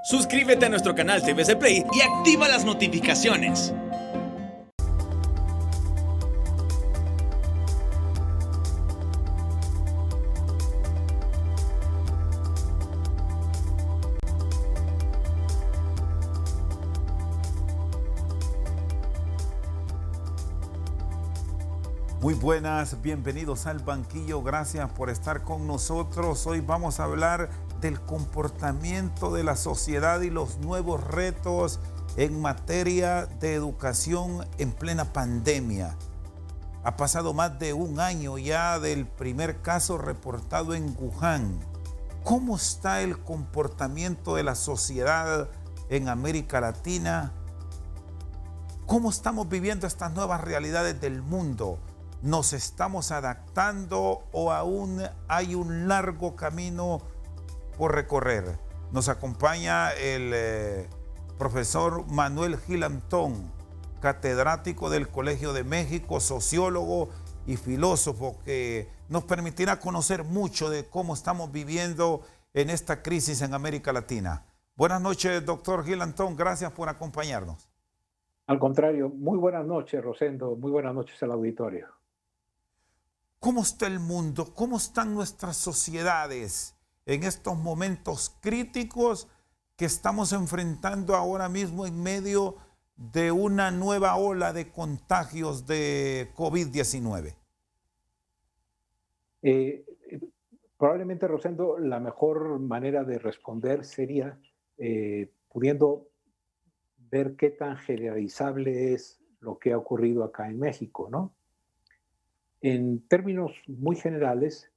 Suscríbete a nuestro canal TVC Play y activa las notificaciones. Muy buenas, bienvenidos al banquillo, gracias por estar con nosotros. Hoy vamos a hablar del comportamiento de la sociedad y los nuevos retos en materia de educación en plena pandemia. Ha pasado más de un año ya del primer caso reportado en Wuhan. ¿Cómo está el comportamiento de la sociedad en América Latina? ¿Cómo estamos viviendo estas nuevas realidades del mundo? ¿Nos estamos adaptando o aún hay un largo camino por recorrer? Nos acompaña el profesor Manuel Gil Antón, catedrático del Colegio de México, sociólogo y filósofo, que nos permitirá conocer mucho de cómo estamos viviendo en esta crisis en América Latina. Buenas noches, doctor Gil Antón, gracias por acompañarnos. Al contrario, muy buenas noches, Rosendo, muy buenas noches al auditorio. ¿Cómo está el mundo? ¿Cómo están nuestras sociedades en estos momentos críticos que estamos enfrentando ahora mismo en medio de una nueva ola de contagios de COVID-19? Probablemente, Rosendo, la mejor manera de responder sería pudiendo ver qué tan generalizable es lo que ha ocurrido acá en México, ¿no? En términos muy generales,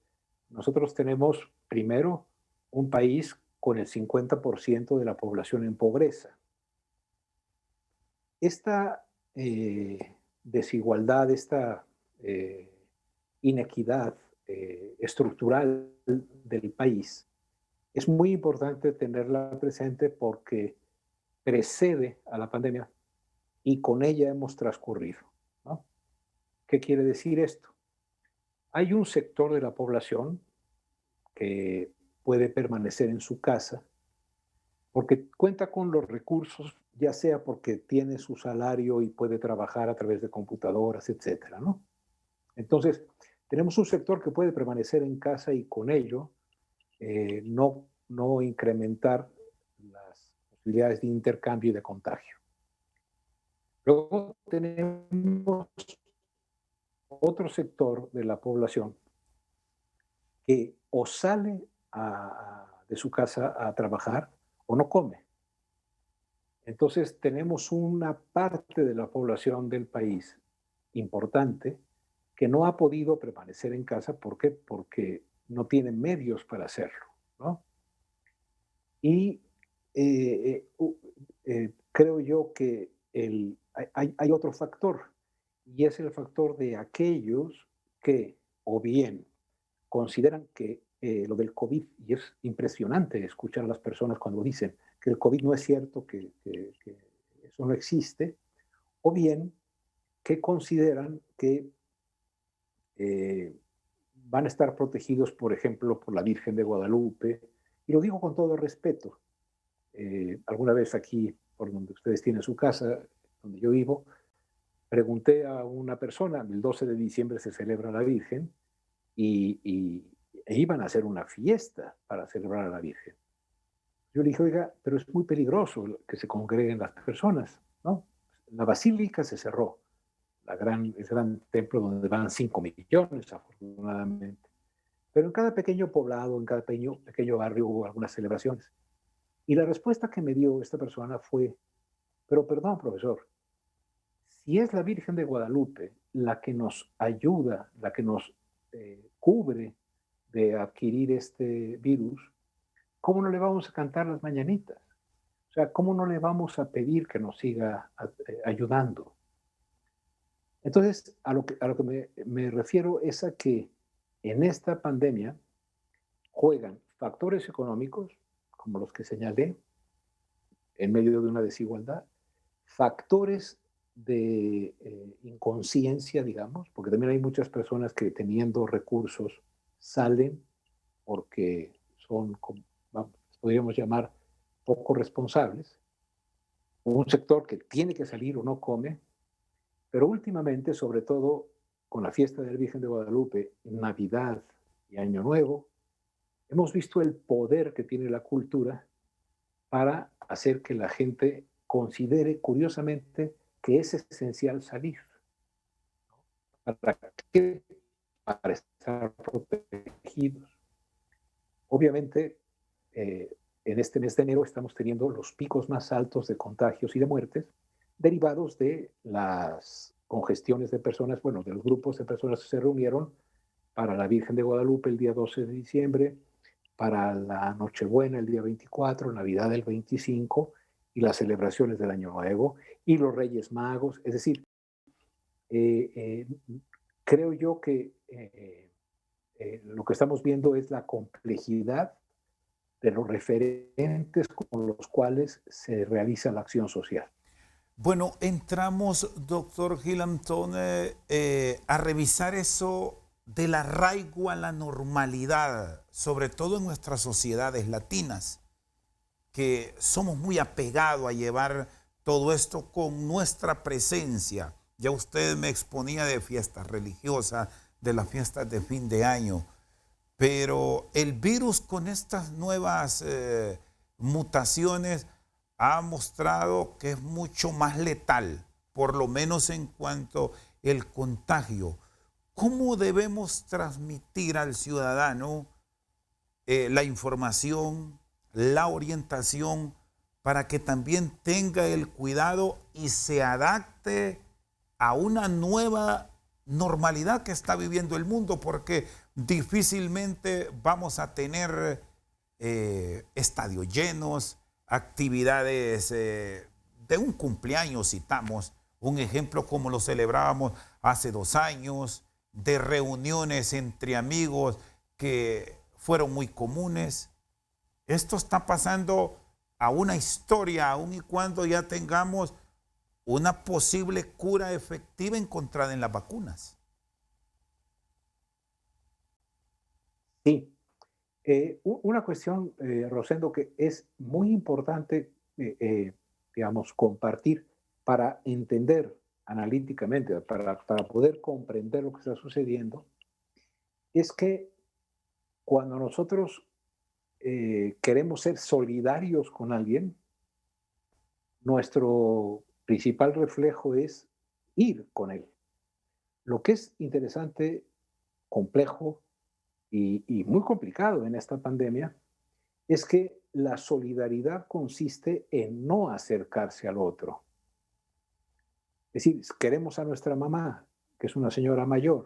nosotros tenemos primero un país con el 50% de la población en pobreza. Esta desigualdad, esta inequidad estructural del país es muy importante tenerla presente porque precede a la pandemia y con ella hemos transcurrido, ¿no? ¿Qué quiere decir esto? Hay un sector de la población que puede permanecer en su casa porque cuenta con los recursos, ya sea porque tiene su salario y puede trabajar a través de computadoras, etcétera, ¿no? Entonces, tenemos un sector que puede permanecer en casa y con ello no incrementar las posibilidades de intercambio y de contagio. Luego tenemos otro sector de la población que o sale de su casa a trabajar o no come. Entonces tenemos una parte de la población del país importante que no ha podido permanecer en casa. ¿Por qué? Porque no tiene medios para hacerlo, ¿no? Y creo yo que hay otro factor, y es el factor de aquellos que o bien consideran que lo del COVID, y es impresionante escuchar a las personas cuando dicen que el COVID no es cierto, que eso no existe, o bien que consideran que van a estar protegidos, por ejemplo, por la Virgen de Guadalupe, y lo digo con todo respeto. Alguna vez aquí, por donde ustedes tienen su casa, donde yo vivo, pregunté a una persona, el 12 de diciembre se celebra la Virgen, e iban a hacer una fiesta para celebrar a la Virgen. Yo le dije, oiga, pero es muy peligroso que se congreguen las personas, ¿no? La basílica se cerró, el gran templo donde van 5 millones, afortunadamente. Pero en cada pequeño poblado, en cada pequeño barrio hubo algunas celebraciones. Y la respuesta que me dio esta persona fue, pero perdón, profesor, si es la Virgen de Guadalupe la que nos ayuda, la que nos cubre de adquirir este virus, ¿cómo no le vamos a cantar las mañanitas? O sea, ¿cómo no le vamos a pedir que nos siga ayudando? Entonces, a lo que me refiero es a que en esta pandemia juegan factores económicos, como los que señalé, en medio de una desigualdad, factores de inconsciencia, digamos, porque también hay muchas personas que teniendo recursos salen porque son, vamos, podríamos llamar, poco responsables, un sector que tiene que salir o no come, pero últimamente, sobre todo con la fiesta del Virgen de Guadalupe, Navidad y Año Nuevo, hemos visto el poder que tiene la cultura para hacer que la gente considere, curiosamente, que es esencial salir. ¿Para qué? Para estar protegidos. Obviamente, en este mes de enero estamos teniendo los picos más altos de contagios y de muertes derivados de las congestiones de personas, bueno, de los grupos de personas que se reunieron para la Virgen de Guadalupe el día 12 de diciembre, para la Nochebuena el día 24, Navidad el 25 y las celebraciones del Año Nuevo y los Reyes Magos. Es decir, eh, eh, creo yo que lo que estamos viendo es la complejidad de los referentes con los cuales se realiza la acción social. Bueno, entramos, doctor Gilantón, a revisar eso del arraigo a la normalidad, sobre todo en nuestras sociedades latinas, que somos muy apegados a llevar todo esto con nuestra presencia. Ya usted me exponía de fiestas religiosas, de las fiestas de fin de año, pero el virus con estas nuevas mutaciones ha mostrado que es mucho más letal, por lo menos en cuanto al contagio. ¿Cómo debemos transmitir al ciudadano la información, la orientación, para que también tenga el cuidado y se adapte a una nueva normalidad que está viviendo el mundo? Porque difícilmente vamos a tener estadios llenos, actividades de un cumpleaños, citamos un ejemplo como lo celebrábamos hace 2 años, de reuniones entre amigos que fueron muy comunes. Esto está pasando a una historia, aun y cuando ya tengamos una posible cura efectiva encontrada en las vacunas. Sí, una cuestión, Rosendo, que es muy importante, digamos, compartir para entender analíticamente, para poder comprender lo que está sucediendo, es que cuando nosotros queremos ser solidarios con alguien, nuestro principal reflejo es ir con él. Lo que es interesante, complejo y muy complicado en esta pandemia es que la solidaridad consiste en no acercarse al otro. Es decir, queremos a nuestra mamá, que es una señora mayor.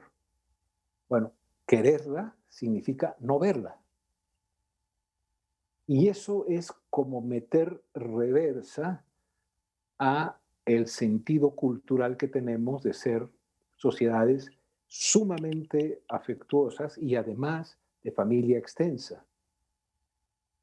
Bueno, quererla significa no verla. Y eso es como meter reversa a el sentido cultural que tenemos de ser sociedades sumamente afectuosas y además de familia extensa.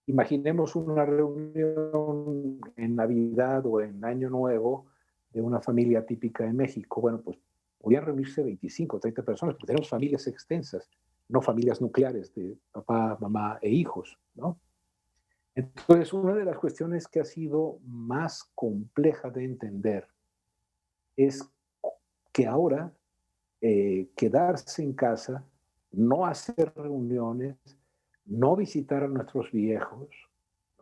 Imaginemos una reunión en Navidad o en Año Nuevo de una familia típica en México. Bueno, pues podrían reunirse 25 o 30 personas, porque tenemos familias extensas, no familias nucleares de papá, mamá e hijos, ¿no? Entonces, una de las cuestiones que ha sido más compleja de entender es que ahora quedarse en casa, no hacer reuniones, no visitar a nuestros viejos,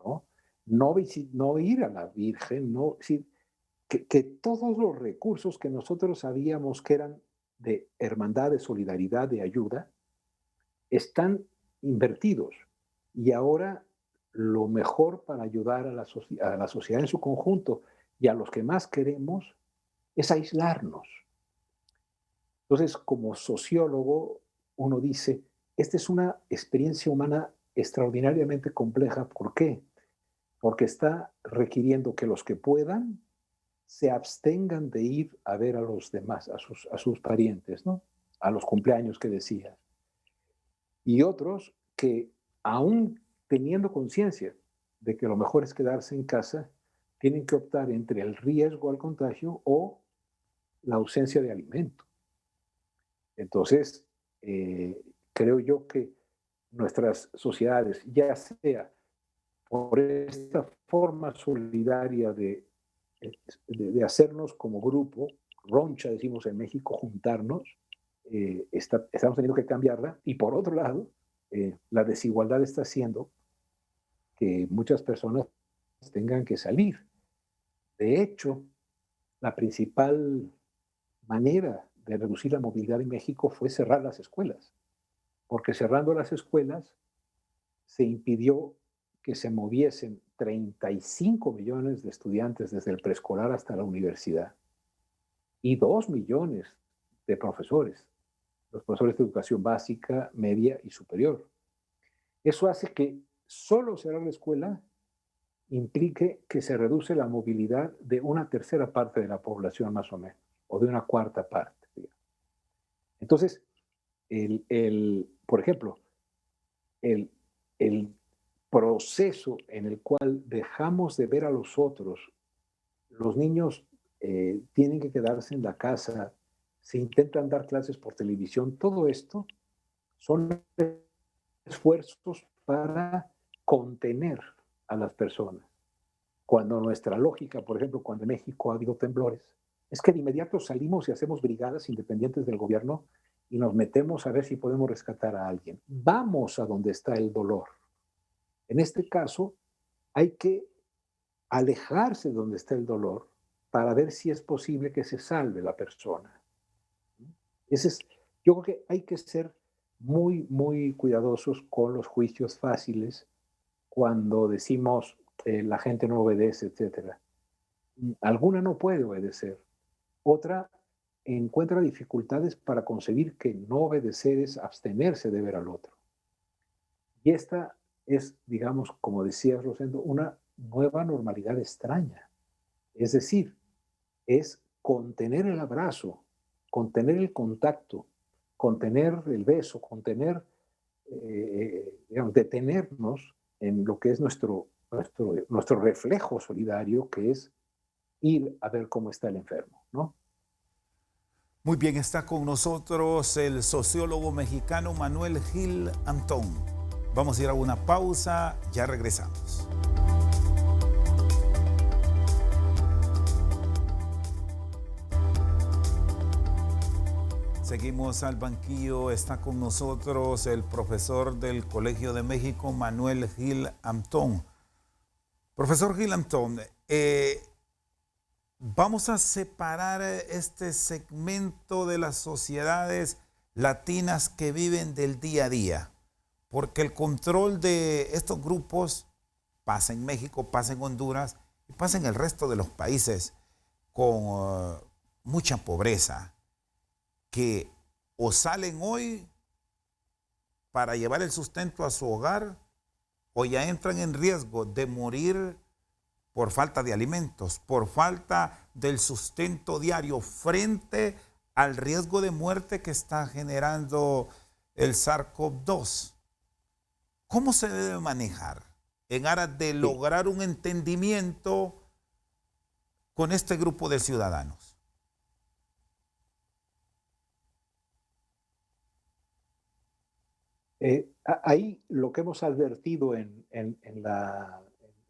no, no ir a la Virgen, no, sí, que todos los recursos que nosotros sabíamos que eran de hermandad, de solidaridad, de ayuda, están invertidos. Y ahora lo mejor para ayudar a la sociedad en su conjunto y a los que más queremos es aislarnos. Entonces, como sociólogo, uno dice, esta es una experiencia humana extraordinariamente compleja. ¿Por qué? Porque está requiriendo que los que puedan se abstengan de ir a ver a los demás, a sus parientes, ¿no? A los cumpleaños que decías. Y otros que, aún teniendo conciencia de que lo mejor es quedarse en casa, tienen que optar entre el riesgo al contagio o la ausencia de alimento. Entonces, creo yo que nuestras sociedades, ya sea por esta forma solidaria de hacernos como grupo, roncha, decimos en México, juntarnos, estamos teniendo que cambiarla. Y por otro lado, la desigualdad está haciendo que muchas personas tengan que salir. De hecho, la principal manera de reducir la movilidad en México fue cerrar las escuelas, porque cerrando las escuelas se impidió que se moviesen 35 millones de estudiantes desde el preescolar hasta la universidad y 2 millones de profesores, los profesores de educación básica, media y superior. Eso hace que solo cerrar la escuela implique que se reduce la movilidad de una tercera parte de la población más o menos, o de una cuarta parte, digamos. Entonces, por ejemplo, el proceso en el cual dejamos de ver a los otros, los niños tienen que quedarse en la casa, se intentan dar clases por televisión, todo esto son esfuerzos para contener a las personas. Cuando nuestra lógica, por ejemplo, cuando en México ha habido temblores, es que de inmediato salimos y hacemos brigadas independientes del gobierno y nos metemos a ver si podemos rescatar a alguien. Vamos a donde está el dolor. En este caso, hay que alejarse de donde está el dolor para ver si es posible que se salve la persona. Yo creo que hay que ser muy, muy cuidadosos con los juicios fáciles cuando decimos la gente no obedece, etc. Alguna no puede obedecer. Otra encuentra dificultades para concebir que no obedecer es abstenerse de ver al otro. Y esta es, digamos, como decías, Rosendo, una nueva normalidad extraña. Es decir, es contener el abrazo, contener el contacto, contener el beso, contener, digamos, detenernos en lo que es nuestro reflejo solidario, que es ir a ver cómo está el enfermo, ¿no? Muy bien, está con nosotros el sociólogo mexicano Manuel Gil Antón. Vamos a ir a una pausa, ya regresamos. Seguimos al banquillo, está con nosotros el profesor del Colegio de México, Manuel Gil Antón. Profesor Gil Antón, vamos a separar este segmento de las sociedades latinas que viven del día a día, porque el control de estos grupos pasa en México, pasa en Honduras y pasa en el resto de los países con mucha pobreza, que o salen hoy para llevar el sustento a su hogar o ya entran en riesgo de morir por falta de alimentos, por falta del sustento diario frente al riesgo de muerte que está generando el SARS-CoV-2. ¿Cómo se debe manejar en aras de lograr un entendimiento con este grupo de ciudadanos? Ahí lo que hemos advertido en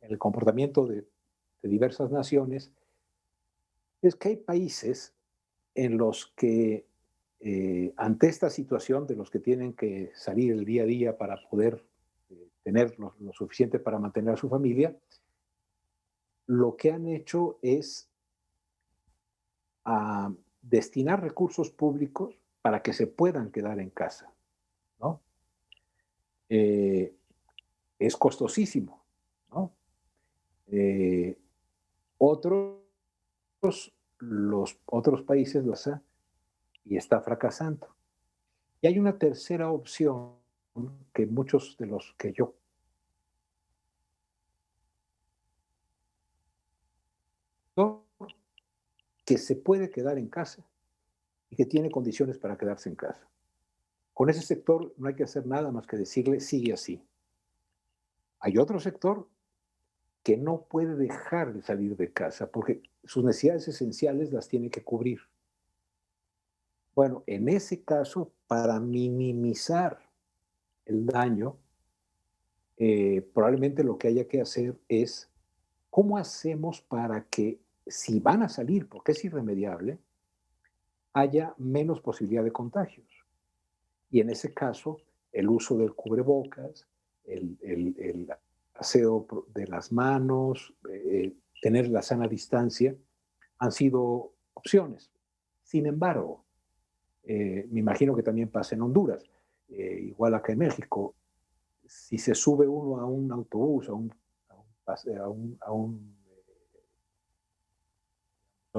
el comportamiento de diversas naciones es que hay países en los que ante esta situación de los que tienen que salir el día a día para poder tener lo suficiente para mantener a su familia, lo que han hecho es destinar recursos públicos para que se puedan quedar en casa, ¿no? Es costosísimo, ¿no? Los otros países lo hacen y está fracasando. Y hay una tercera opción que muchos de los que yo que se puede quedar en casa y que tiene condiciones para quedarse en casa. Con ese sector no hay que hacer nada más que decirle sigue así. Hay otro sector que no puede dejar de salir de casa porque sus necesidades esenciales las tiene que cubrir. Bueno, en ese caso, para minimizar el daño, probablemente lo que haya que hacer es ¿cómo hacemos para que si van a salir, porque es irremediable, haya menos posibilidad de contagios? Y en ese caso, el uso del cubrebocas, el aseo de las manos, tener la sana distancia, han sido opciones. Sin embargo, me imagino que también pasa en Honduras, igual acá en México, si se sube uno a un autobús, a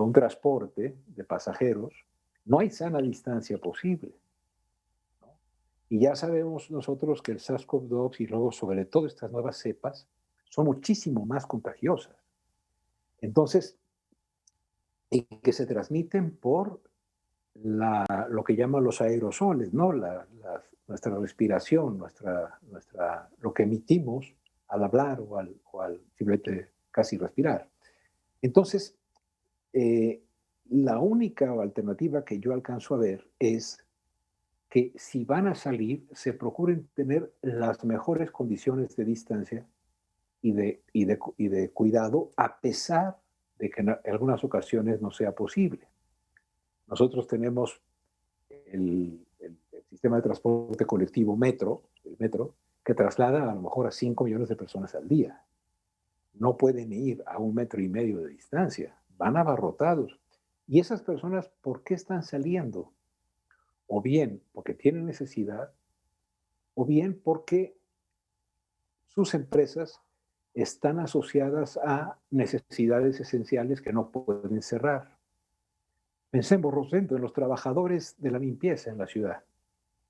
un transporte de pasajeros, no hay sana distancia posible. Y ya sabemos nosotros que el SARS-CoV-2 y luego sobre todo estas nuevas cepas son muchísimo más contagiosas. Entonces, y que se transmiten por lo que llaman los aerosoles, ¿no? Nuestra respiración, lo que emitimos al hablar o al simplemente casi respirar. Entonces, la única alternativa que yo alcanzo a ver es que si van a salir, se procuren tener las mejores condiciones de distancia y de cuidado, a pesar de que en algunas ocasiones no sea posible. Nosotros tenemos el sistema de transporte colectivo el metro, que traslada a lo mejor a 5 millones de personas al día. No pueden ir a 1,5 metros de distancia, van abarrotados. Y esas personas, ¿por qué están saliendo? O bien porque tienen necesidad, o bien porque sus empresas están asociadas a necesidades esenciales que no pueden cerrar. Pensemos, Rosendo, en los trabajadores de la limpieza en la ciudad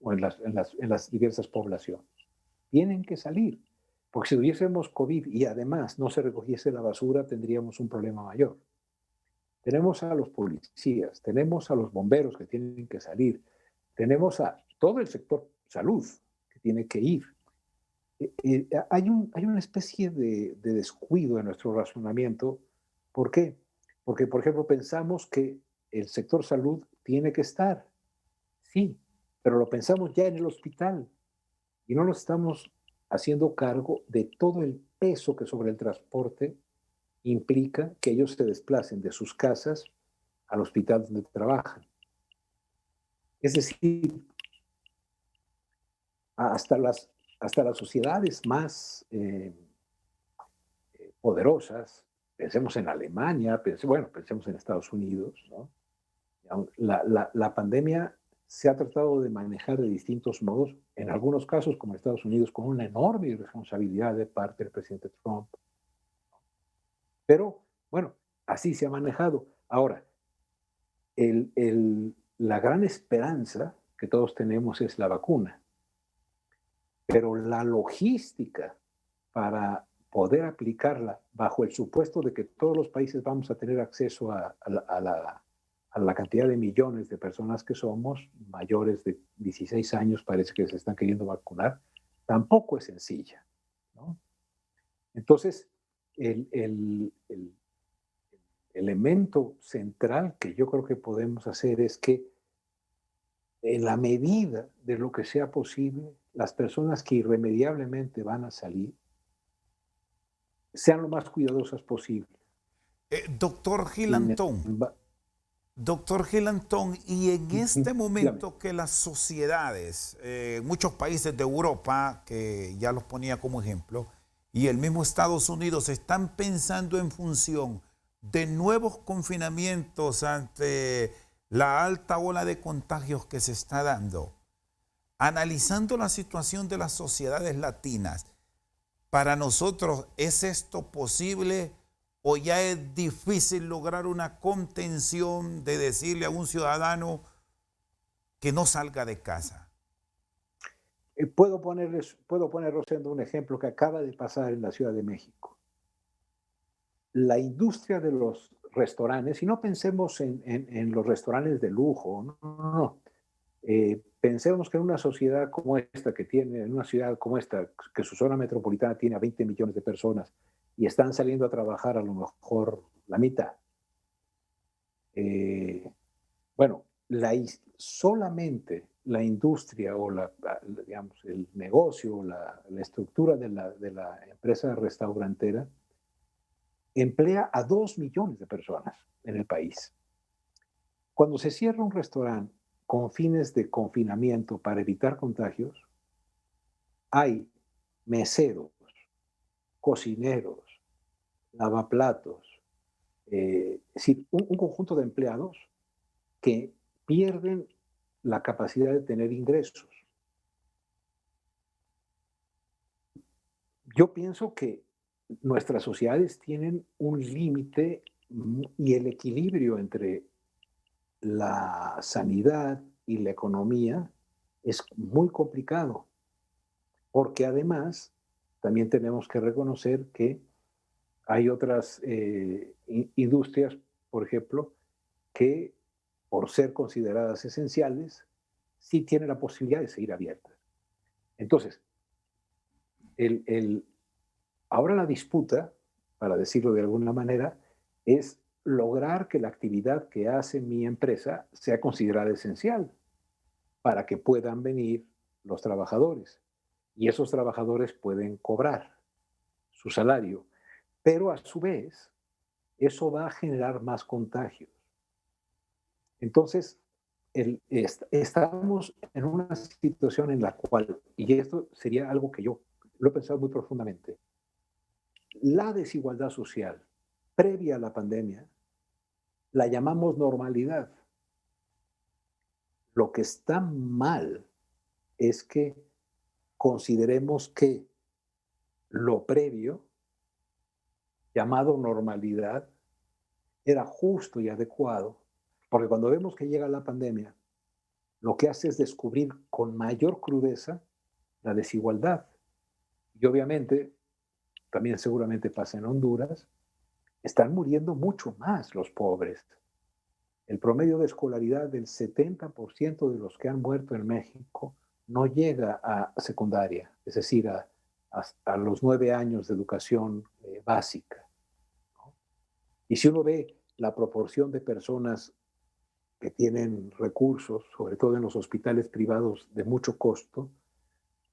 o en las diversas poblaciones. Tienen que salir, porque si tuviésemos COVID y además no se recogiese la basura, tendríamos un problema mayor. Tenemos a los policías, tenemos a los bomberos que tienen que salir, tenemos a todo el sector salud que tiene que ir. Hay una especie de descuido en nuestro razonamiento. ¿Por qué? Porque, por ejemplo, pensamos que el sector salud tiene que estar, sí, pero lo pensamos ya en el hospital y no nos estamos haciendo cargo de todo el peso que sobre el transporte implica que ellos se desplacen de sus casas al hospital donde trabajan. Es decir, hasta las sociedades más poderosas, pensemos en Alemania, pensemos en Estados Unidos, ¿no? La pandemia se ha tratado de manejar de distintos modos, en algunos casos, como en Estados Unidos, con una enorme irresponsabilidad de parte del presidente Trump. Pero, bueno, así se ha manejado. Ahora, la gran esperanza que todos tenemos es la vacuna. Pero la logística para poder aplicarla bajo el supuesto de que todos los países vamos a tener acceso a la cantidad de millones de personas que somos, mayores de 16 años parece que se están queriendo vacunar, tampoco es sencilla, ¿no? Entonces, el elemento central que yo creo que podemos hacer es que en la medida de lo que sea posible, las personas que irremediablemente van a salir sean lo más cuidadosas posible. Doctor Gilantón, y en este momento que las sociedades, muchos países de Europa, que ya los ponía como ejemplo, y el mismo Estados Unidos, están pensando en función de nuevos confinamientos ante la alta ola de contagios que se está dando, analizando la situación de las sociedades latinas, para nosotros, ¿es esto posible o ya es difícil lograr una contención de decirle a un ciudadano que no salga de casa? Puedo poner, Rosendo, un ejemplo que acaba de pasar en la Ciudad de México. La industria de los restaurantes, y no pensemos en los restaurantes de lujo, no. Pensemos que en una sociedad como esta, en una ciudad como esta, que su zona metropolitana tiene a 20 millones de personas y están saliendo a trabajar a lo mejor la mitad. Bueno, solamente la industria o digamos, el negocio, la estructura de la empresa restaurantera emplea a 2 millones de personas en el país. Cuando se cierra un restaurante con fines de confinamiento para evitar contagios, hay meseros, cocineros, lavaplatos, es decir, un conjunto de empleados que pierden la capacidad de tener ingresos. Yo pienso que nuestras sociedades tienen un límite y el equilibrio entre la sanidad y la economía es muy complicado, porque además también tenemos que reconocer que hay otras industrias, por ejemplo, que por ser consideradas esenciales, sí tienen la posibilidad de seguir abiertas. Entonces, el, ahora la disputa, para decirlo de alguna manera, es lograr que la actividad que hace mi empresa sea considerada esencial para que puedan venir los trabajadores. Y esos trabajadores pueden cobrar su salario. Pero a su vez, eso va a generar más contagios. Entonces, estamos en una situación en la cual, y esto sería algo que yo lo he pensado muy profundamente, la desigualdad social previa a la pandemia la llamamos normalidad. Lo que está mal es que consideremos que lo previo, llamado normalidad, era justo y adecuado, porque cuando vemos que llega la pandemia, lo que hace es descubrir con mayor crudeza la desigualdad. Y obviamente, también seguramente pasa en Honduras, están muriendo mucho más los pobres. El promedio de escolaridad del 70% de los que han muerto en México no llega a secundaria, es decir, a los 9 años de educación básica, ¿no? Y si uno ve la proporción de personas que tienen recursos, sobre todo en los hospitales privados de mucho costo,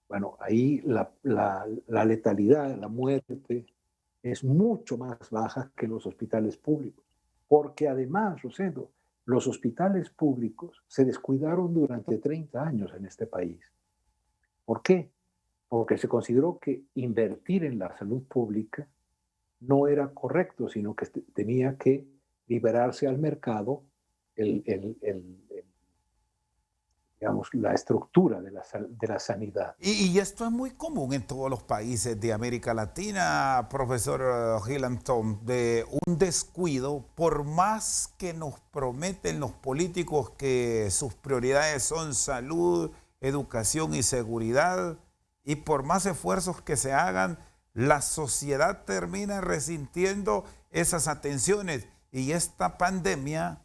bueno, ahí la letalidad, la muerte, es mucho más baja que en los hospitales públicos. Porque además, Rosendo, los hospitales públicos se descuidaron durante 30 años en este país. ¿Por qué? Porque se consideró que invertir en la salud pública no era correcto, sino que tenía que liberarse al mercado digamos, la estructura de la sanidad. Y esto es muy común en todos los países de América Latina, profesor Hillenthum, de un descuido, por más que nos prometen los políticos que sus prioridades son salud, educación y seguridad, y por más esfuerzos que se hagan, la sociedad termina resintiendo esas atenciones. Y esta pandemia,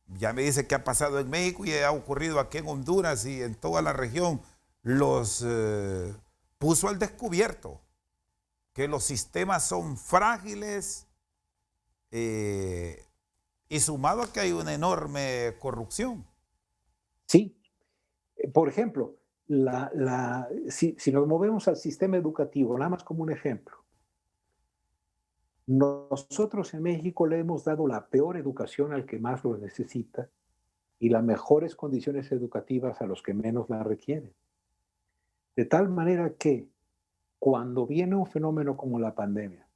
ya me dice que ha pasado en México y ha ocurrido aquí en Honduras y en toda la región, los puso al descubierto, que los sistemas son frágiles y sumado a que hay una enorme corrupción. Sí, por ejemplo, si nos movemos al sistema educativo, nada más como un ejemplo, nosotros en México le hemos dado la peor educación al que más lo necesita y las mejores condiciones educativas a los que menos la requieren. De tal manera que cuando viene un fenómeno como la pandemia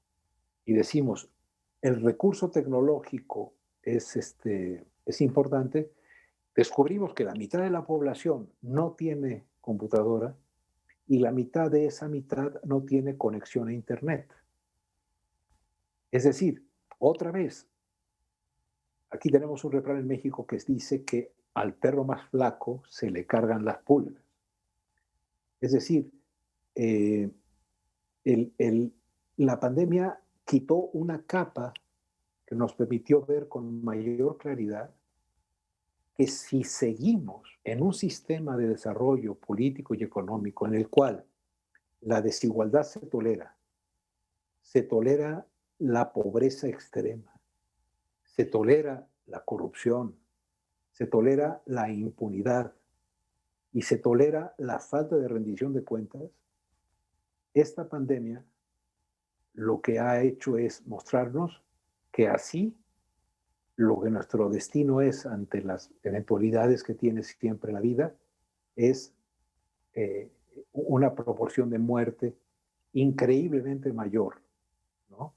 y decimos el recurso tecnológico es importante, descubrimos que la mitad de la población no tiene computadora y la mitad de esa mitad no tiene conexión a Internet. Es decir, otra vez, aquí tenemos un refrán en México que dice que al perro más flaco se le cargan las pulgas. Es decir, eh, la pandemia quitó una capa que nos permitió ver con mayor claridad que si seguimos en un sistema de desarrollo político y económico en el cual la desigualdad se tolera la pobreza extrema, se tolera la corrupción, se tolera la impunidad y se tolera la falta de rendición de cuentas, esta pandemia lo que ha hecho es mostrarnos que así lo que nuestro destino es ante las eventualidades que tiene siempre la vida es eh, una proporción de muerte increíblemente mayor, ¿no?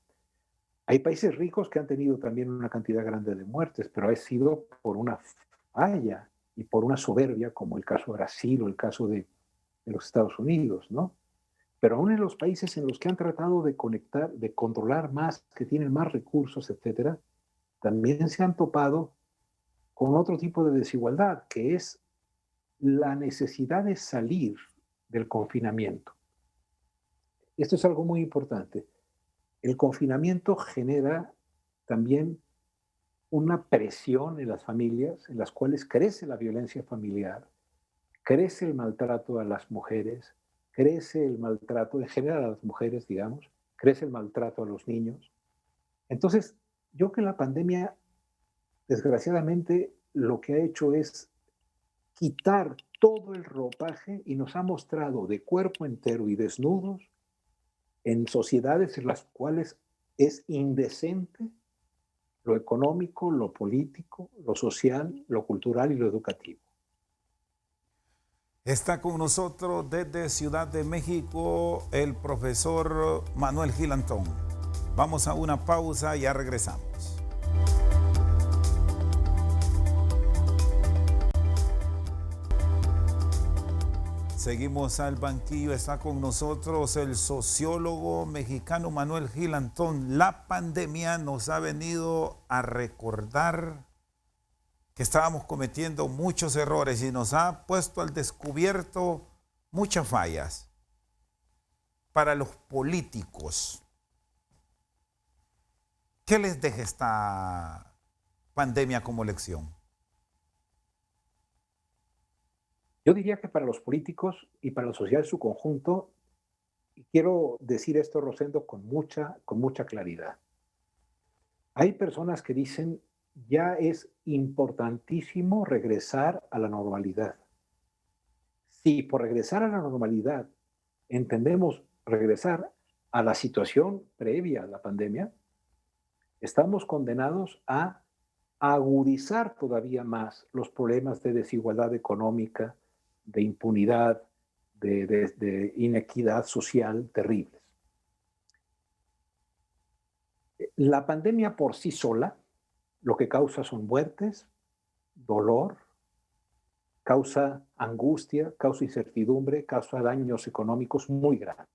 Hay países ricos que han tenido también una cantidad grande de muertes, pero ha sido por una falla y por una soberbia, como el caso de Brasil o el caso de los Estados Unidos, ¿no? Pero aún en los países en los que han tratado de conectar, de controlar más, que tienen más recursos, etcétera, también se han topado con otro tipo de desigualdad, que es la necesidad de salir del confinamiento. Esto es algo muy importante. El confinamiento genera también una presión en las familias, en las cuales crece la violencia familiar, crece el maltrato a las mujeres, crece el maltrato en general a las mujeres, digamos, crece el maltrato a los niños. Entonces, yo creo que la pandemia, desgraciadamente, lo que ha hecho es quitar todo el ropaje y nos ha mostrado de cuerpo entero y desnudos en sociedades en las cuales es indecente lo económico, lo político, lo social, lo cultural y lo educativo. Está con nosotros desde Ciudad de México el profesor Manuel Gilantón. Vamos a una pausa y ya regresamos. Seguimos al banquillo, está con nosotros el sociólogo mexicano Manuel Gilantón. La pandemia nos ha venido a recordar que estábamos cometiendo muchos errores y nos ha puesto al descubierto muchas fallas. Para los políticos, ¿qué les deja esta pandemia como lección? Yo diría que para los políticos y para la sociedad en su conjunto, y quiero decir esto, Rosendo, con mucha claridad. Hay personas que dicen, ya es importantísimo regresar a la normalidad. Si por regresar a la normalidad entendemos regresar a la situación previa a la pandemia, estamos condenados a agudizar todavía más los problemas de desigualdad económica, de impunidad, de inequidad social terribles. La pandemia por sí sola lo que causa son muertes, dolor, causa angustia, causa incertidumbre, causa daños económicos muy grandes.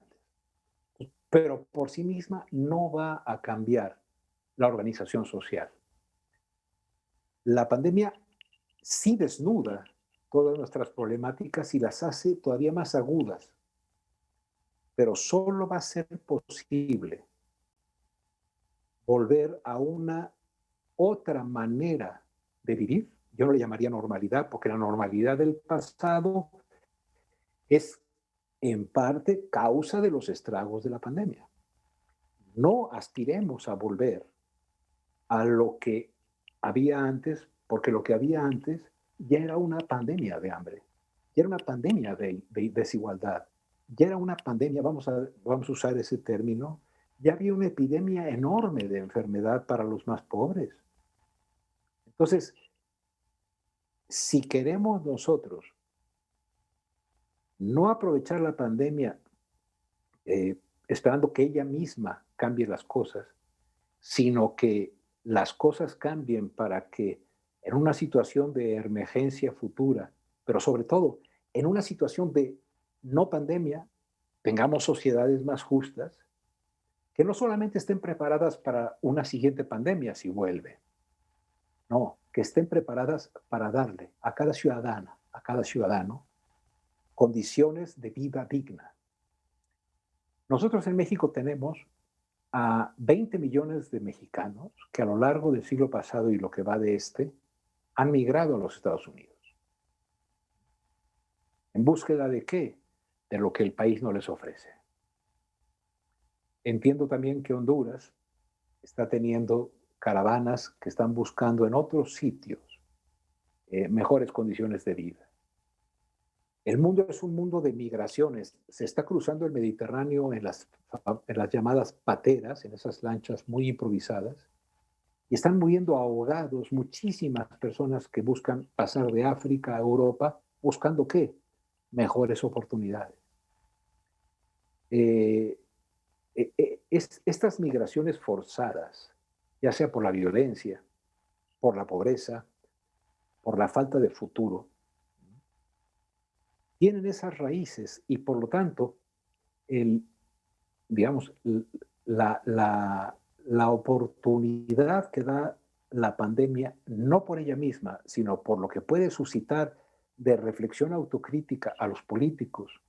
Pero por sí misma no va a cambiar la organización social. La pandemia sí desnuda todas nuestras problemáticas y las hace todavía más agudas, pero solo va a ser posible volver a una otra manera de vivir. Yo no le llamaría normalidad, porque la normalidad del pasado es en parte causa de los estragos de la pandemia. No aspiremos a volver a lo que había antes, porque lo que había antes ya era una pandemia de hambre, ya era una pandemia de desigualdad, ya era una pandemia, vamos a usar ese término, ya había una epidemia enorme de enfermedad para los más pobres. Entonces, si queremos nosotros no aprovechar la pandemia esperando que ella misma cambie las cosas, sino que las cosas cambien para que en una situación de emergencia futura, pero sobre todo en una situación de no pandemia, tengamos sociedades más justas, que no solamente estén preparadas para una siguiente pandemia si vuelve, no, que estén preparadas para darle a cada ciudadana, a cada ciudadano, condiciones de vida digna. Nosotros en México tenemos a 20 millones de mexicanos que a lo largo del siglo pasado y lo que va de este, han migrado a los Estados Unidos. ¿En búsqueda de qué? De lo que el país no les ofrece. Entiendo también que Honduras está teniendo caravanas que están buscando en otros sitios mejores condiciones de vida. El mundo es un mundo de migraciones. Se está cruzando el Mediterráneo en las llamadas pateras, en esas lanchas muy improvisadas, y están muriendo ahogados muchísimas personas que buscan pasar de África a Europa, buscando ¿qué? Mejores oportunidades. Eh, estas migraciones forzadas, ya sea por la violencia, por la pobreza, por la falta de futuro, tienen esas raíces y por lo tanto, el, digamos, la oportunidad que da la pandemia, no por ella misma, sino por lo que puede suscitar de reflexión autocrítica a los políticos,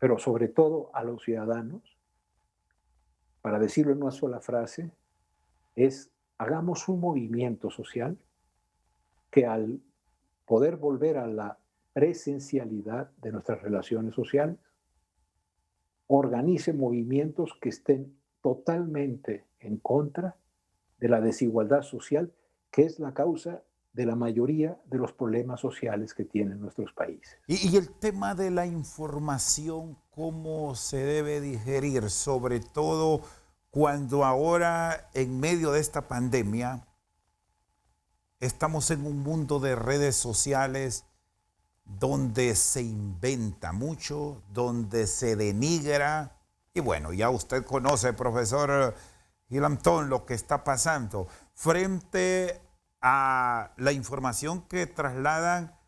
pero sobre todo a los ciudadanos, para decirlo en una sola frase, es hagamos un movimiento social que al poder volver a la presencialidad de nuestras relaciones sociales, organice movimientos que estén totalmente en contra de la desigualdad social, que es la causa de la mayoría de los problemas sociales que tienen nuestros países. Y el tema de la información, ¿cómo se debe digerir? Sobre todo cuando ahora, en medio de esta pandemia, estamos en un mundo de redes sociales donde se inventa mucho, donde se denigra. Y bueno, ya usted conoce, profesor Gilamtón, lo que está pasando frente a la información que trasladan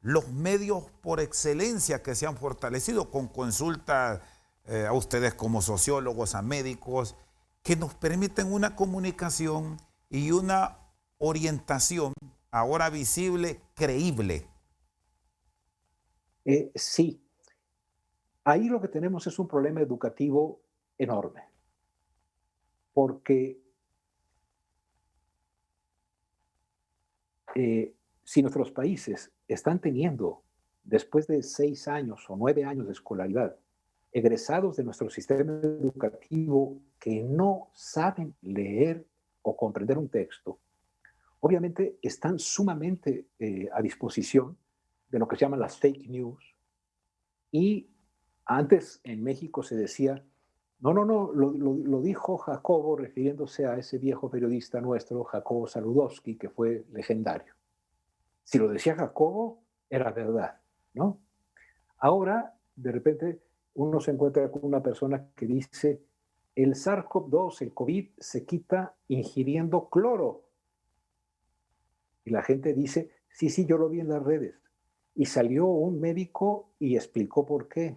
los medios por excelencia que se han fortalecido con consultas a ustedes como sociólogos, a médicos, que nos permiten una comunicación y una orientación ahora visible, creíble. Sí, ahí lo que tenemos es un problema educativo enorme, porque si nuestros países están teniendo, después de 6 años o 9 años de escolaridad, egresados de nuestro sistema educativo que no saben leer o comprender un texto, obviamente están sumamente a disposición de lo que se llaman las fake news. Y antes en México se decía, no, lo dijo Jacobo refiriéndose a ese viejo periodista nuestro, Jacobo Saludowski, que fue legendario. Si lo decía Jacobo, era verdad, ¿no? Ahora, de repente, uno se encuentra con una persona que dice, el SARS-CoV-2, el COVID, se quita ingiriendo cloro. Y la gente dice, sí, yo lo vi en las redes. Y salió un médico y explicó por qué.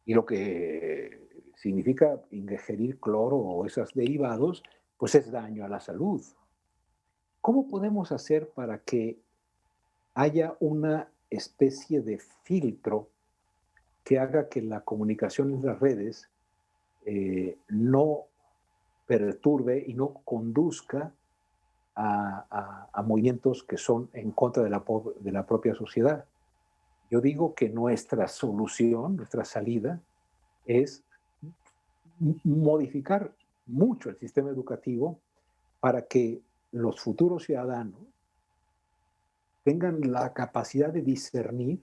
Y lo que significa ingerir cloro o esos derivados, pues es daño a la salud. ¿Cómo podemos hacer para que haya una especie de filtro que haga que la comunicación en las redes no perturbe y no conduzca a movimientos que son en contra de la propia sociedad? Yo digo que nuestra solución, nuestra salida, es modificar mucho el sistema educativo para que los futuros ciudadanos tengan la capacidad de discernir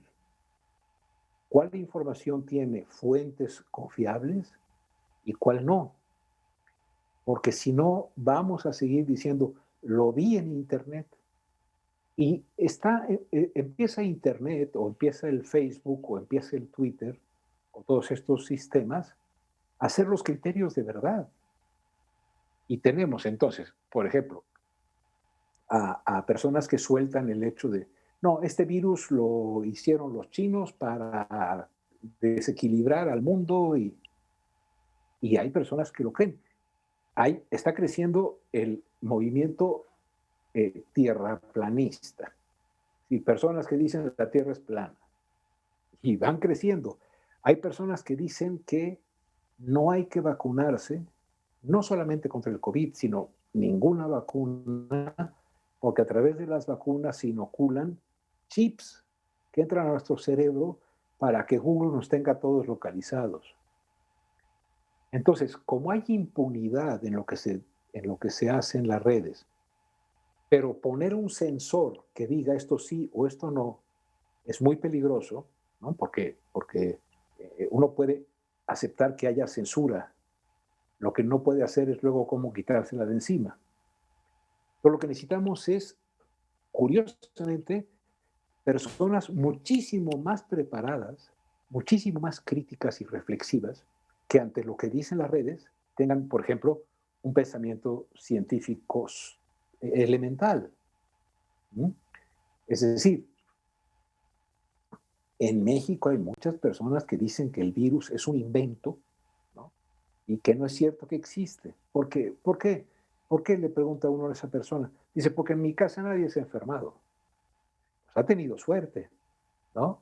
cuál información tiene fuentes confiables y cuál no. Porque si no, vamos a seguir diciendo, lo vi en Internet. Y empieza Internet o empieza el Facebook o empieza el Twitter o todos estos sistemas a ser los criterios de verdad. Y tenemos entonces, por ejemplo, a personas que sueltan el hecho de, no, este virus lo hicieron los chinos para desequilibrar al mundo y hay personas que lo creen. Está creciendo el movimiento tierraplanista. Y personas que dicen que la Tierra es plana. Y van creciendo. Hay personas que dicen que no hay que vacunarse, no solamente contra el COVID, sino ninguna vacuna, porque a través de las vacunas se inoculan chips que entran a nuestro cerebro para que Google nos tenga todos localizados. Entonces, como hay impunidad en lo que se hace en las redes, pero poner un sensor que diga esto sí o esto no es muy peligroso, ¿no? Porque uno puede aceptar que haya censura. Lo que no puede hacer es luego cómo quitársela de encima. Pero lo que necesitamos es, curiosamente, personas muchísimo más preparadas, muchísimo más críticas y reflexivas, que ante lo que dicen las redes tengan, por ejemplo, un pensamiento científico elemental. ¿Mm? Es decir, en México hay muchas personas que dicen que el virus es un invento, ¿no? Y que no es cierto que existe. ¿Por qué? ¿Por qué? ¿Por qué? Le pregunta uno a esa persona. Dice, porque en mi casa nadie se ha enfermado. Pues ha tenido suerte, ¿no?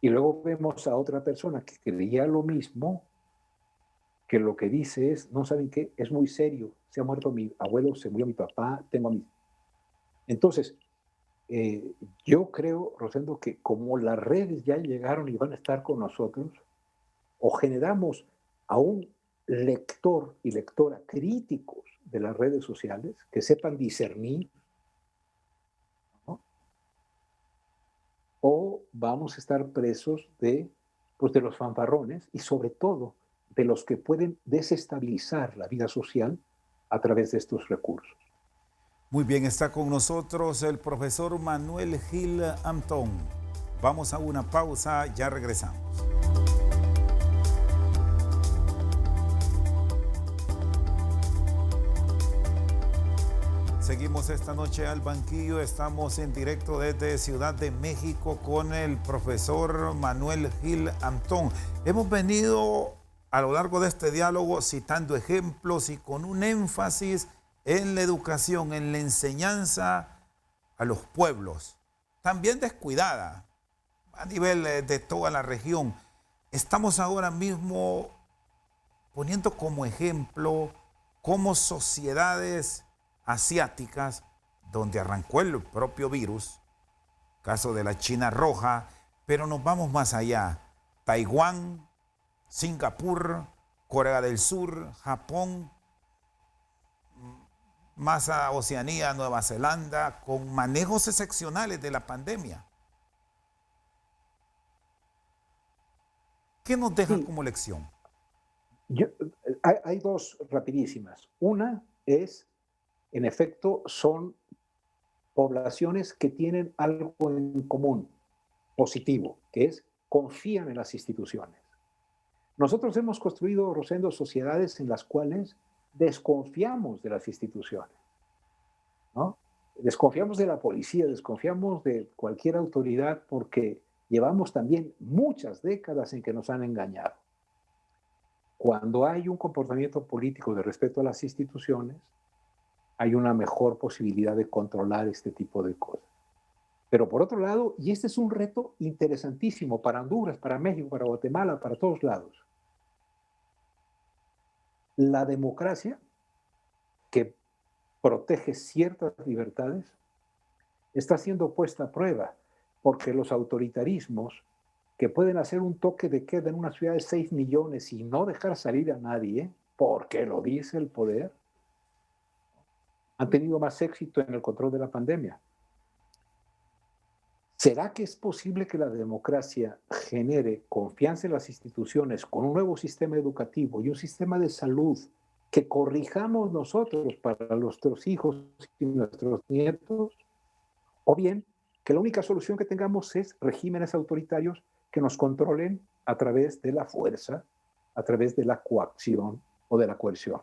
Y luego vemos a otra persona que creía lo mismo, que lo que dice es, no saben qué, es muy serio. Se ha muerto mi abuelo, se murió mi papá, tengo a mi... Entonces, yo creo, Rosendo, que como las redes ya llegaron y van a estar con nosotros, o generamos a un lector y lectora críticos de las redes sociales, que sepan discernir, ¿no? O vamos a estar presos pues de los fanfarrones y sobre todo de los que pueden desestabilizar la vida social a través de estos recursos. Muy bien, está con nosotros el profesor Manuel Gil Antón. Vamos a una pausa, ya regresamos. Seguimos esta noche al banquillo, estamos en directo desde Ciudad de México con el profesor Manuel Gil Antón. Hemos venido a lo largo de este diálogo citando ejemplos y con un énfasis en la educación, en la enseñanza a los pueblos, también descuidada a nivel de toda la región. Estamos ahora mismo poniendo como ejemplo cómo sociedades asiáticas, donde arrancó el propio virus, caso de la China roja, pero nos vamos más allá. Taiwán, Singapur, Corea del Sur, Japón, más a Oceanía, Nueva Zelanda, con manejos excepcionales de la pandemia. ¿Qué nos deja como lección? Hay dos rapidísimas. Una es, en efecto, son poblaciones que tienen algo en común, positivo, que es confían en las instituciones. Nosotros hemos construido, Rosendo, sociedades en las cuales desconfiamos de las instituciones, ¿no? Desconfiamos de la policía, desconfiamos de cualquier autoridad porque llevamos también muchas décadas en que nos han engañado. Cuando hay un comportamiento político de respeto a las instituciones, hay una mejor posibilidad de controlar este tipo de cosas. Pero por otro lado, y este es un reto interesantísimo para Honduras, para México, para Guatemala, para todos lados, la democracia, que protege ciertas libertades, está siendo puesta a prueba porque los autoritarismos que pueden hacer un toque de queda en una ciudad de 6 millones y no dejar salir a nadie, porque lo dice el poder, han tenido más éxito en el control de la pandemia. ¿Será que es posible que la democracia genere confianza en las instituciones con un nuevo sistema educativo y un sistema de salud que corrijamos nosotros para nuestros hijos y nuestros nietos? O bien, que la única solución que tengamos es regímenes autoritarios que nos controlen a través de la fuerza, a través de la coacción o de la coerción.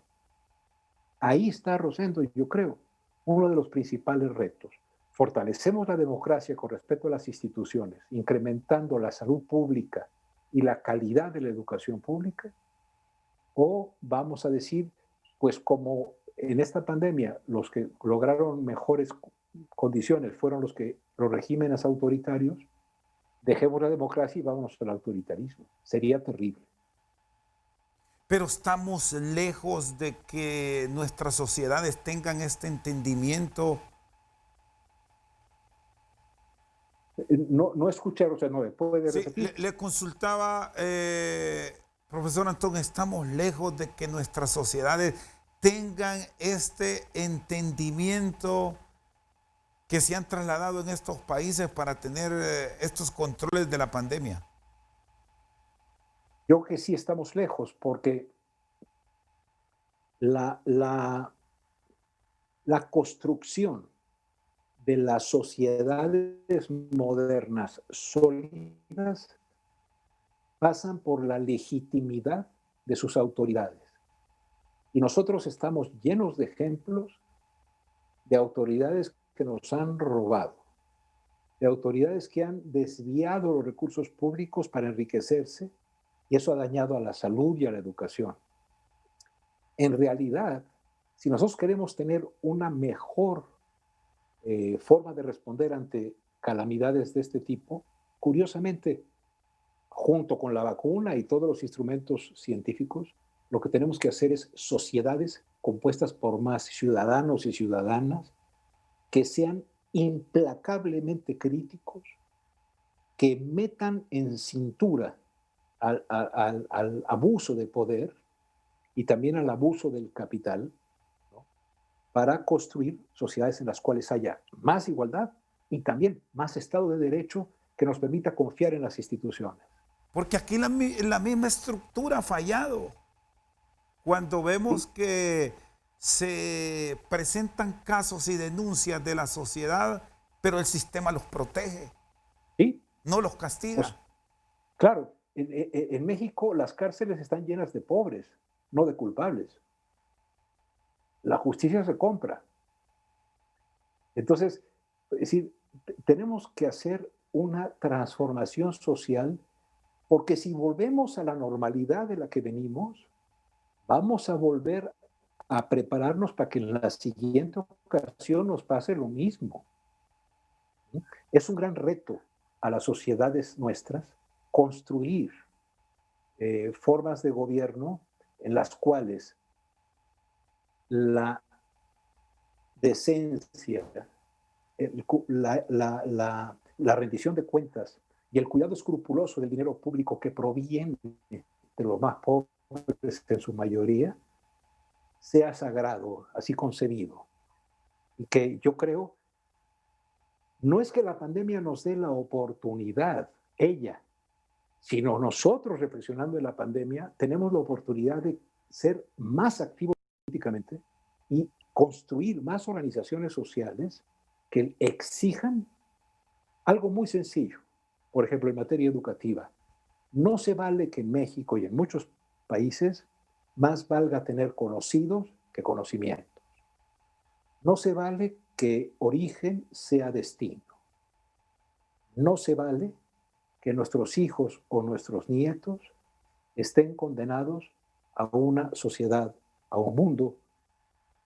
Ahí está, Rosendo, yo creo, uno de los principales retos. Fortalecemos la democracia con respecto a las instituciones, incrementando la salud pública y la calidad de la educación pública, o vamos a decir, pues como en esta pandemia los que lograron mejores condiciones fueron los regímenes autoritarios, dejemos la democracia y vámonos al autoritarismo. Sería terrible. Pero estamos lejos de que nuestras sociedades tengan este entendimiento. No escuché, o sea, no puede repetir. Sí, le consultaba, profesor Antón, estamos lejos de que nuestras sociedades tengan este entendimiento que se han trasladado en estos países para tener estos controles de la pandemia. Yo que sí estamos lejos, porque la, la, la construcción de las sociedades modernas sólidas pasan por la legitimidad de sus autoridades. Y nosotros estamos llenos de ejemplos de autoridades que nos han robado, de autoridades que han desviado los recursos públicos para enriquecerse, y eso ha dañado a la salud y a la educación. En realidad, si nosotros queremos tener una mejor forma de responder ante calamidades de este tipo, curiosamente, junto con la vacuna y todos los instrumentos científicos, lo que tenemos que hacer es sociedades compuestas por más ciudadanos y ciudadanas que sean implacablemente críticos, que metan en cintura al abuso de poder y también al abuso del capital, ¿no? Para construir sociedades en las cuales haya más igualdad y también más Estado de Derecho que nos permita confiar en las instituciones. Porque aquí la misma estructura ha fallado. Cuando vemos Sí, que se presentan casos y denuncias de la sociedad, pero el sistema los protege, sí. no los Pues, castiga. claro, en México las cárceles están llenas de pobres, no de culpables. La justicia se compra. Entonces, es decir, tenemos que hacer una transformación social, porque si volvemos a la normalidad de la que venimos, vamos a volver a prepararnos para que en la siguiente ocasión nos pase lo mismo. Es un gran reto a las sociedades nuestras construir formas de gobierno en las cuales la decencia, la rendición de cuentas y el cuidado escrupuloso del dinero público que proviene de los más pobres en su mayoría, sea sagrado, así concebido. Y que yo creo, no es que la pandemia nos dé la oportunidad, ella, sino nosotros reflexionando en la pandemia, tenemos la oportunidad de ser más activos políticamente y construir más organizaciones sociales que exijan algo muy sencillo. Por ejemplo, en materia educativa, no se vale que en México y en muchos países más valga tener conocidos que conocimientos. No se vale que origen sea destino. No se vale que nuestros hijos o nuestros nietos estén condenados a una sociedad, a un mundo,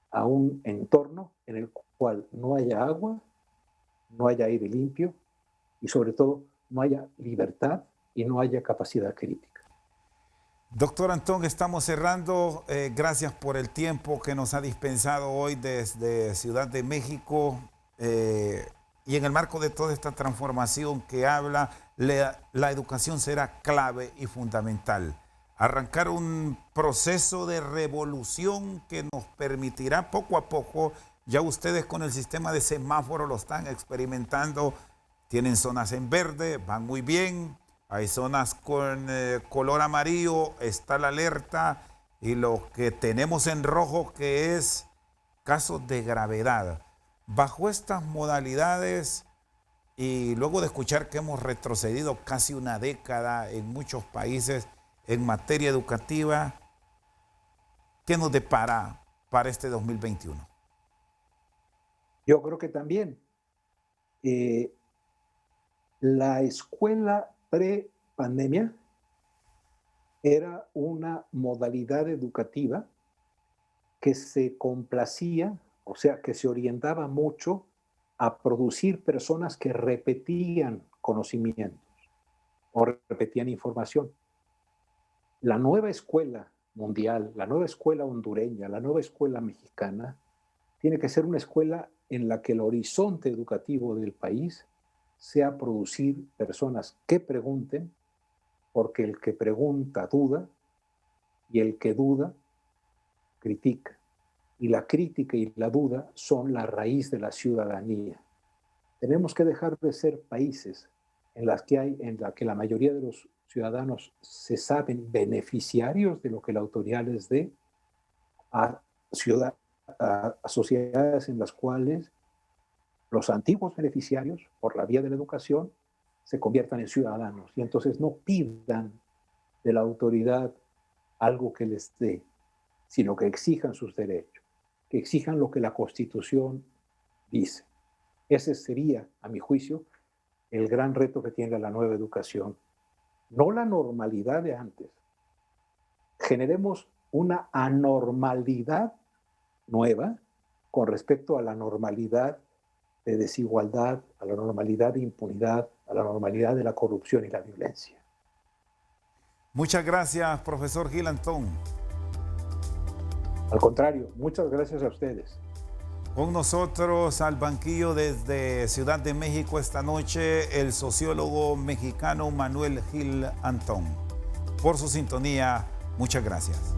a un entorno en el cual no haya agua, no haya aire limpio y sobre todo no haya libertad y no haya capacidad crítica. Doctor Antón, estamos cerrando. Gracias por el tiempo que nos ha dispensado hoy desde Ciudad de México. Y en el marco de toda esta transformación que habla, la educación será clave y fundamental. Arrancar un proceso de revolución que nos permitirá poco a poco, ya ustedes con el sistema de semáforo lo están experimentando, tienen zonas en verde, van muy bien, hay zonas con color amarillo, está la alerta, y lo que tenemos en rojo que es casos de gravedad. Bajo estas modalidades y luego de escuchar que hemos retrocedido casi una década en muchos países en materia educativa, ¿qué nos depara para este 2021? Yo creo que también la escuela pre-pandemia era una modalidad educativa que se complacía, o sea, que se orientaba mucho a producir personas que repetían conocimientos o repetían información. La nueva escuela mundial, la nueva escuela hondureña, la nueva escuela mexicana, tiene que ser una escuela en la que el horizonte educativo del país sea producir personas que pregunten, porque el que pregunta duda y el que duda critica. Y la crítica y la duda son la raíz de la ciudadanía. Tenemos que dejar de ser países en la que la mayoría de los ciudadanos se saben beneficiarios de lo que la autoridad les dé a sociedades en las cuales los antiguos beneficiarios, por la vía de la educación, se conviertan en ciudadanos y entonces no pidan de la autoridad algo que les dé, sino que exijan sus derechos, que exijan lo que la Constitución dice. Ese sería, a mi juicio, el gran reto que tiene la nueva educación. No la normalidad de antes. Generemos una anormalidad nueva con respecto a la normalidad de desigualdad, a la normalidad de impunidad, a la normalidad de la corrupción y la violencia. Muchas gracias, profesor Gil Antón. Al contrario, muchas gracias a ustedes. Con nosotros al banquillo desde Ciudad de México esta noche, el sociólogo mexicano Manuel Gil Antón. Por su sintonía, muchas gracias.